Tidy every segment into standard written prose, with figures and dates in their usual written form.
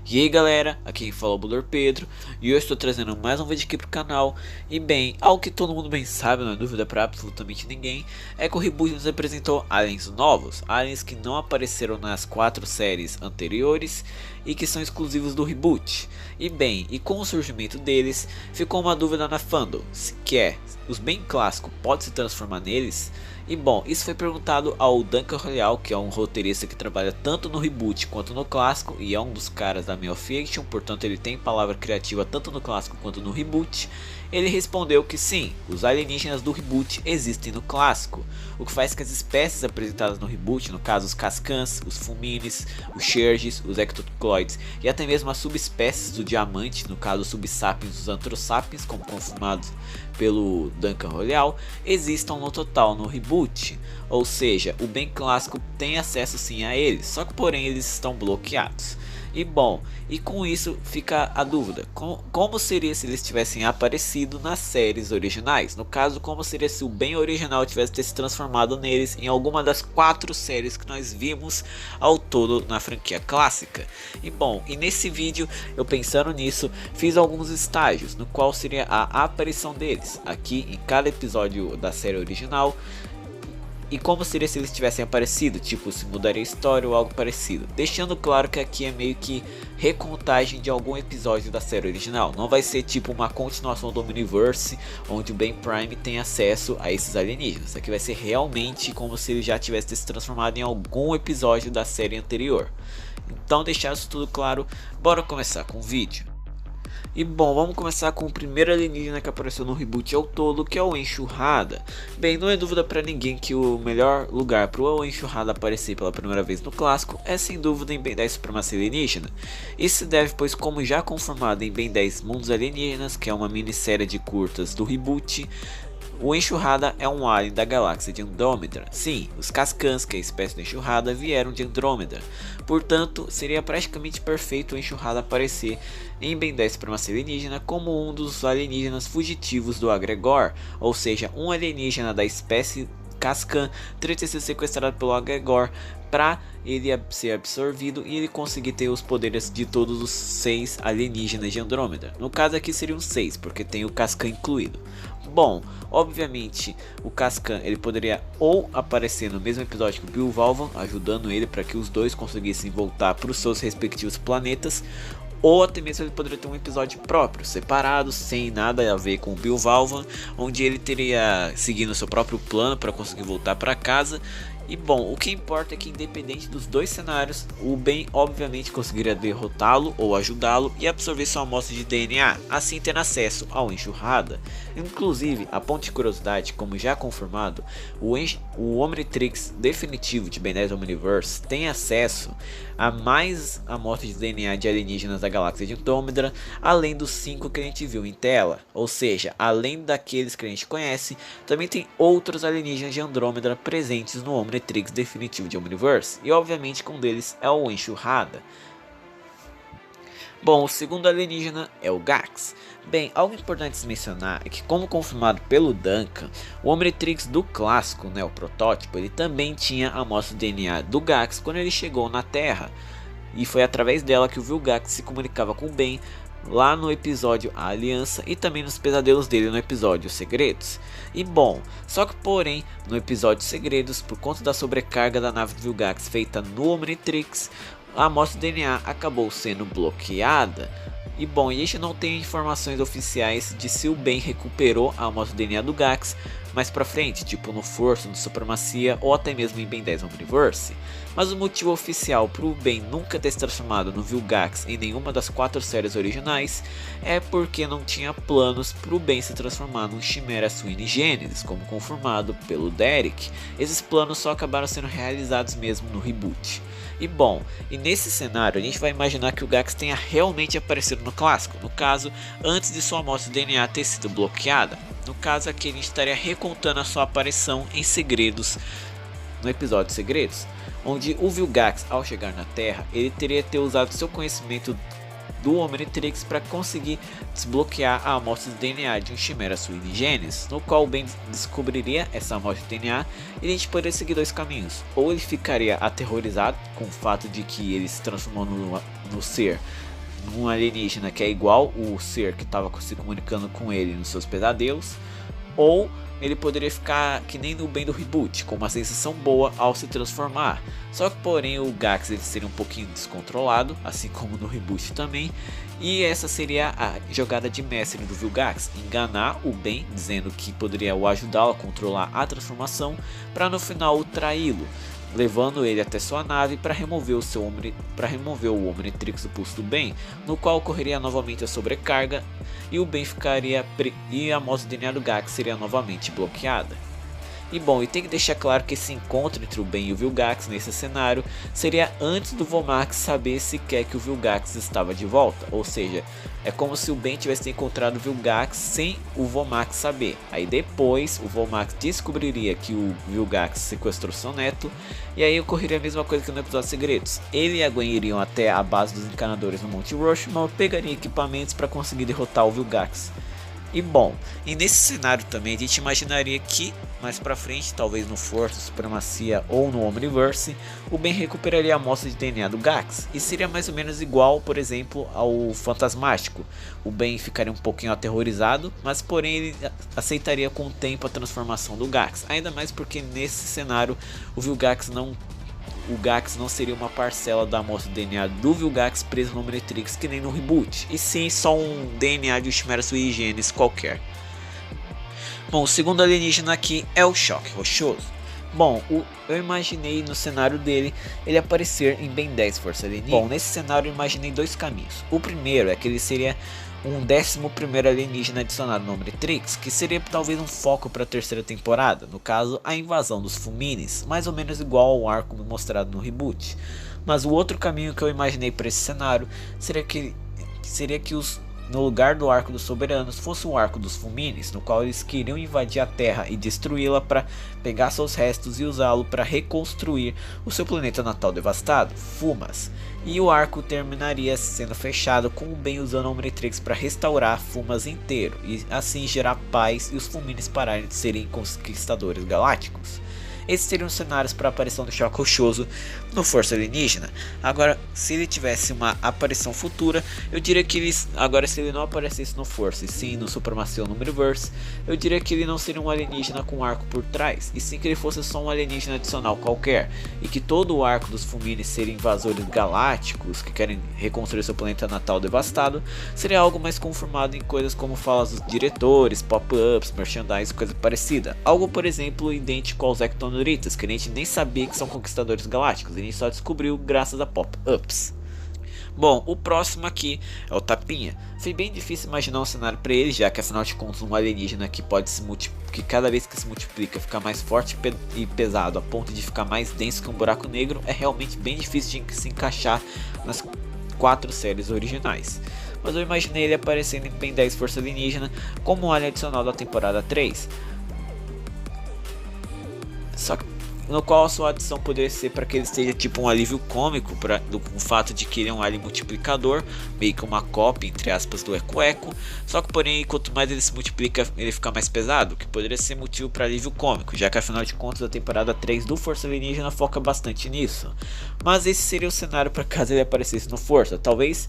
E aí galera, aqui quem fala é o Bulor Pedro e eu estou trazendo mais um vídeo aqui pro canal. E bem, algo que todo mundo bem sabe, não é dúvida para absolutamente ninguém, é que o reboot nos apresentou aliens novos, aliens que não apareceram nas 4 séries anteriores e que são exclusivos do reboot. E bem, e com o surgimento deles, ficou uma dúvida na fandom, se quer os bem clássicos pode se transformar neles? E bom, isso foi perguntado ao Duncan Royal, que é um roteirista que trabalha tanto no reboot quanto no clássico e é um dos caras da Male Fiction, portanto ele tem palavra criativa tanto no clássico quanto no reboot. Ele respondeu que sim, os alienígenas do reboot existem no clássico, o que faz que as espécies apresentadas no reboot, no caso os Cascans, os Fulmines, os Shergis, os Ectocloides e até mesmo as subespécies do diamante, no caso os Subsapiens e os Anthrosapiens, como confirmados pelo Duncan Royal, existam no total no reboot, ou seja, o bem clássico tem acesso sim a eles, só que porém eles estão bloqueados. E bom, e com isso fica a dúvida, como seria se eles tivessem aparecido nas séries originais? No caso, como seria se o bem original tivesse se transformado neles em alguma das 4 séries que nós vimos ao todo na franquia clássica? E bom, e nesse vídeo, eu pensando nisso, fiz alguns estágios, no qual seria a aparição deles, aqui em cada episódio da série original. E como seria se eles tivessem aparecido, tipo se mudaria a história ou algo parecido. Deixando claro que aqui é meio que recontagem de algum episódio da série original. Não vai ser tipo uma continuação do Omniverse, onde o Ben Prime tem acesso a esses alienígenas. Aqui vai ser realmente como se ele já tivesse se transformado em algum episódio da série anterior. Então deixar isso tudo claro, bora começar com o vídeo. E bom, vamos começar com o primeiro alienígena que apareceu no reboot ao todo, que é o Enxurrada. Bem, não é dúvida para ninguém que o melhor lugar para o Enxurrada aparecer pela primeira vez no clássico é sem dúvida em Ben 10 Supremacia Alienígena. Isso se deve pois, como já confirmado em Ben 10 Mundos Alienígenas, que é uma minissérie de curtas do reboot, o Enxurrada é um alien da galáxia de Andrômeda. Sim, os Cascans, que é a espécie do Enxurrada, vieram de Andrômeda. Portanto, seria praticamente perfeito o Enxurrada aparecer em Ben 10 Supremacia Alienígena como um dos alienígenas fugitivos do Agregor, ou seja, um alienígena da espécie Cascan teria sido sequestrado pelo Agregor para ele ser absorvido e ele conseguir ter os poderes de todos os 6 alienígenas de Andrômeda. No caso aqui seriam 6, porque tem o Cascan incluído. Bom, obviamente o Cascan ele poderia ou aparecer no mesmo episódio que o Bill Valvan, ajudando ele para que os dois conseguissem voltar para os seus respectivos planetas, ou até mesmo ele poderia ter um episódio próprio, separado, sem nada a ver com o Bill Valvan, onde ele teria seguindo seu próprio plano para conseguir voltar para casa. E bom, o que importa é que independente dos dois cenários, o Ben obviamente conseguiria derrotá-lo ou ajudá-lo e absorver sua amostra de DNA, assim tendo acesso ao Enxurrada. Inclusive, a ponto de curiosidade, como já confirmado, o Omnitrix definitivo de Ben 10 Omniverse tem acesso a mais amostras de DNA de alienígenas da galáxia de Andrômeda, além dos 5 que a gente viu em tela. Ou seja, além daqueles que a gente conhece, também tem outros alienígenas de Andrômeda presentes no Omnitrix definitivo de Omniverse, e obviamente que um deles é o Enxurrada. Bom, o segundo alienígena é o Gax. Bem, algo importante de mencionar é que, como confirmado pelo Duncan, o Omnitrix do clássico, o protótipo, ele também tinha a amostra de DNA do Gax quando ele chegou na Terra, e foi através dela que o Vilgax se comunicava com o Ben lá no episódio A Aliança e também nos pesadelos dele no episódio Segredos. E bom, só que porém no episódio Segredos, por conta da sobrecarga da nave do Vilgax feita no Omnitrix, a amostra de DNA acabou sendo bloqueada. E bom, a gente não tem informações oficiais de se o Ben recuperou a amostra de DNA do Gax mais pra frente, tipo no Força, no Supremacia ou até mesmo em Ben 10 Omniverse. Mas o motivo oficial para o Ben nunca ter se transformado no Vilgax em nenhuma das 4 séries originais é porque não tinha planos para o Ben se transformar num Chimera Sui Generis, como confirmado pelo Derek. Esses planos só acabaram sendo realizados mesmo no reboot. E bom, e nesse cenário a gente vai imaginar que o Gax tenha realmente aparecido no clássico, no caso, antes de sua amostra de DNA ter sido bloqueada. No caso aqui a gente estaria recontando a sua aparição em Segredos, no episódio Segredos, onde o Vilgax, ao chegar na Terra, ele teria usado seu conhecimento do Omnitrix para conseguir desbloquear a amostra de DNA de um Chimera Sui Generis, no qual o Ben descobriria essa amostra de DNA e a gente poderia seguir 2 caminhos. Ou ele ficaria aterrorizado com o fato de que ele se transformou no ser um alienígena que é igual o ser que estava se comunicando com ele nos seus pesadelos, ou ele poderia ficar que nem no bem do reboot, com uma sensação boa ao se transformar. Só que porém o Gax ele seria um pouquinho descontrolado, assim como no reboot também. E essa seria a jogada de mestre do Vilgax, enganar o Ben dizendo que poderia o ajudá-lo a controlar a transformação, para no final traí-lo, levando ele até sua nave para remover o Omnitrix do pulso do Ben, no qual ocorreria novamente a sobrecarga e o Ben ficaria e a amostra de DNA do Gax seria novamente bloqueada. E bom, e tem que deixar claro que esse encontro entre o Ben e o Vilgax nesse cenário seria antes do Vomax saber sequer que o Vilgax estava de volta, ou seja, é como se o Ben tivesse encontrado o Vilgax sem o Vomax saber. Aí depois o Vomax descobriria que o Vilgax sequestrou seu neto, e aí ocorreria a mesma coisa que no episódio Segredos. Ele e a Gwen iriam até a base dos encanadores no Monte Rushmore, pegariam equipamentos para conseguir derrotar o Vilgax. E bom, e nesse cenário também a gente imaginaria que mais pra frente, talvez no Força Supremacia ou no Omniverse, o Ben recuperaria a amostra de DNA do Gax, e seria mais ou menos igual, por exemplo, ao Fantasmático. O Ben ficaria um pouquinho aterrorizado, mas porém ele aceitaria com o tempo a transformação do Gax, ainda mais porque nesse cenário o Gax não seria uma parcela da amostra de DNA do Vilgax preso no Omnitrix que nem no reboot, e sim só um DNA de um Chimera sui generis qualquer. Bom, o segundo alienígena aqui é o Choque Rochoso. Bom, eu imaginei no cenário dele ele aparecer em Ben 10 Força Alienígena. Bom, nesse cenário eu imaginei dois caminhos. O primeiro é que ele seria um 11º alienígena adicionado no Omnitrix, que seria talvez um foco para a terceira temporada, no caso a invasão dos Fulmines, mais ou menos igual ao arco mostrado no reboot. Mas o outro caminho que eu imaginei para esse cenário seria que no lugar do Arco dos Soberanos fosse o Arco dos Fulmines, no qual eles queriam invadir a Terra e destruí-la para pegar seus restos e usá-lo para reconstruir o seu planeta natal devastado, Fumas. E o arco terminaria sendo fechado com o Ben usando a Omnitrix para restaurar Fumas inteiro e assim gerar paz e os Fulmines pararem de serem conquistadores galácticos. Esses seriam cenários para a aparição do Choque Rochoso no Força Alienígena. Agora, se ele tivesse uma aparição futura, eu diria que se ele não aparecesse no Força e sim no Supremacia ou no Omniverse, eu diria que ele não seria um alienígena com arco por trás, e sim que ele fosse só um alienígena adicional qualquer, e que todo o arco dos Fulmines serem invasores galácticos que querem reconstruir seu planeta natal devastado, seria algo mais conformado em coisas como falas dos diretores, pop-ups, merchandise, coisa parecida. Algo, por exemplo, idêntico aos Ectonuritas, que a gente nem sabia que são conquistadores galácticos, a gente só descobriu graças a pop-ups. Bom, o próximo aqui é o Tapinha. Foi bem difícil imaginar um cenário para ele, já que afinal de contas um alienígena que pode que cada vez que se multiplica fica mais forte e pesado a ponto de ficar mais denso que um buraco negro, é realmente bem difícil de se encaixar nas 4 séries originais. Mas eu imaginei ele aparecendo em Ben 10 Força Alienígena como um alien adicional da temporada 3. Só que no qual a sua adição poderia ser para que ele seja tipo um alívio cômico do fato de que ele é um alien multiplicador, meio que uma cópia entre aspas do Eco-Eco, só que porém quanto mais ele se multiplica ele fica mais pesado, que poderia ser motivo para alívio cômico, já que afinal de contas a temporada 3 do Força Alienígena foca bastante nisso. Mas esse seria o cenário para caso ele aparecesse no Força. Talvez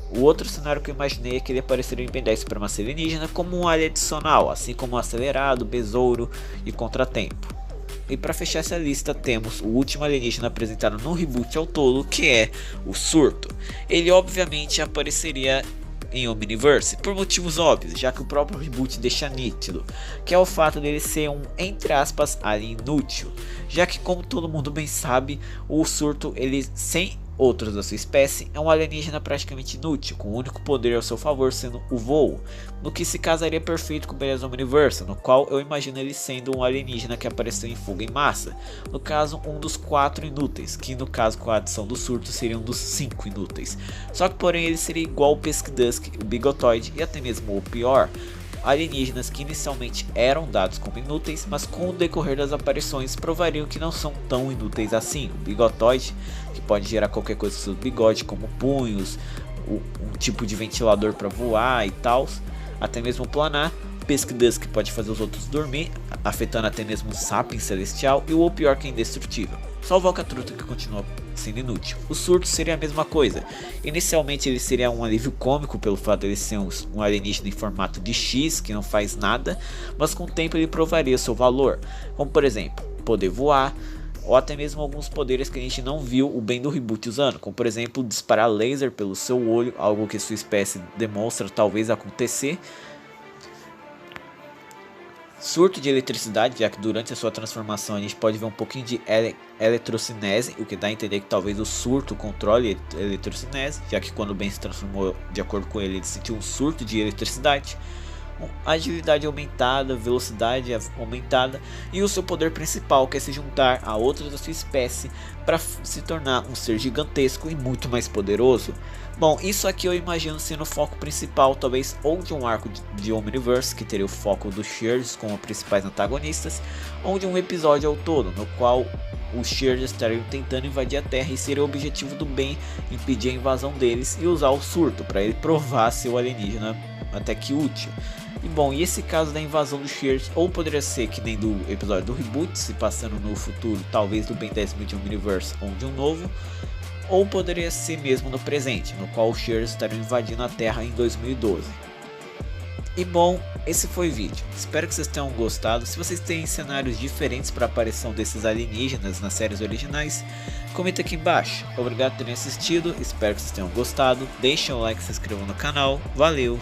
o outro cenário que eu imaginei é que ele apareceria em Ben 10 Supremacia Alienígena como um alien adicional, assim como o Acelerado, Besouro e Contratempo. E para fechar essa lista temos o último alienígena apresentado no reboot ao todo, que é o Surto. Ele obviamente apareceria em Omniverse por motivos óbvios, já que o próprio reboot deixa nítido, que é o fato dele ser um, entre aspas, alien inútil, já que como todo mundo bem sabe, o Surto, ele sem outros da sua espécie, é um alienígena praticamente inútil, com o único poder ao seu favor sendo o voo, no que se casaria perfeito com o Beleza Omniverse, no qual eu imagino ele sendo um alienígena que apareceu em fuga em massa, no caso um dos 4 inúteis, que no caso com a adição do Surto seria um dos 5 inúteis, só que porém ele seria igual o Pesquidusk, o Bigotoid e até mesmo o pior, alienígenas que inicialmente eram dados como inúteis, mas com o decorrer das aparições provariam que não são tão inúteis assim. O Bigotoid, que pode gerar qualquer coisa com seu bigode, como punhos, um tipo de ventilador para voar e tal, até mesmo planar. O Pesquidusk, que pode fazer os outros dormir, afetando até mesmo o Sapiens Celestial, e o pior que é indestrutível. Só o Valcatruta que continua sendo inútil. O surto seria a mesma coisa. Inicialmente ele seria um alívio cômico pelo fato de ele ser um alienígena em formato de X que não faz nada, mas com o tempo ele provaria seu valor, como por exemplo, poder voar, ou até mesmo alguns poderes que a gente não viu o Ben do reboot usando, como por exemplo disparar laser pelo seu olho, algo que sua espécie demonstra talvez acontecer. Surto de eletricidade, já que durante a sua transformação a gente pode ver um pouquinho de eletrocinese, o que dá a entender que talvez o surto controle a eletrocinese, já que quando o Ben se transformou, de acordo com ele sentiu um surto de eletricidade. Agilidade aumentada, velocidade aumentada e o seu poder principal, que é se juntar a outros da sua espécie para se tornar um ser gigantesco e muito mais poderoso. Bom, isso aqui eu imagino sendo o foco principal, talvez ou de um arco de Omniverse, que teria o foco dos Shears como principais antagonistas, ou de um episódio ao todo, no qual os Shears estariam tentando invadir a Terra e seria o objetivo do Ben impedir a invasão deles e usar o surto para ele provar seu alienígena até que útil. E bom, e esse caso da invasão dos Shears, ou poderia ser que nem do episódio do reboot, se passando no futuro, talvez do Ben 10.000 de um universo ou de um novo, ou poderia ser mesmo no presente, no qual os Shears estariam invadindo a Terra em 2012. E bom, esse foi o vídeo, espero que vocês tenham gostado. Se vocês têm cenários diferentes para a aparição desses alienígenas nas séries originais, comenta aqui embaixo. Obrigado por terem assistido, espero que vocês tenham gostado, deixem o like e se inscrevam no canal, valeu!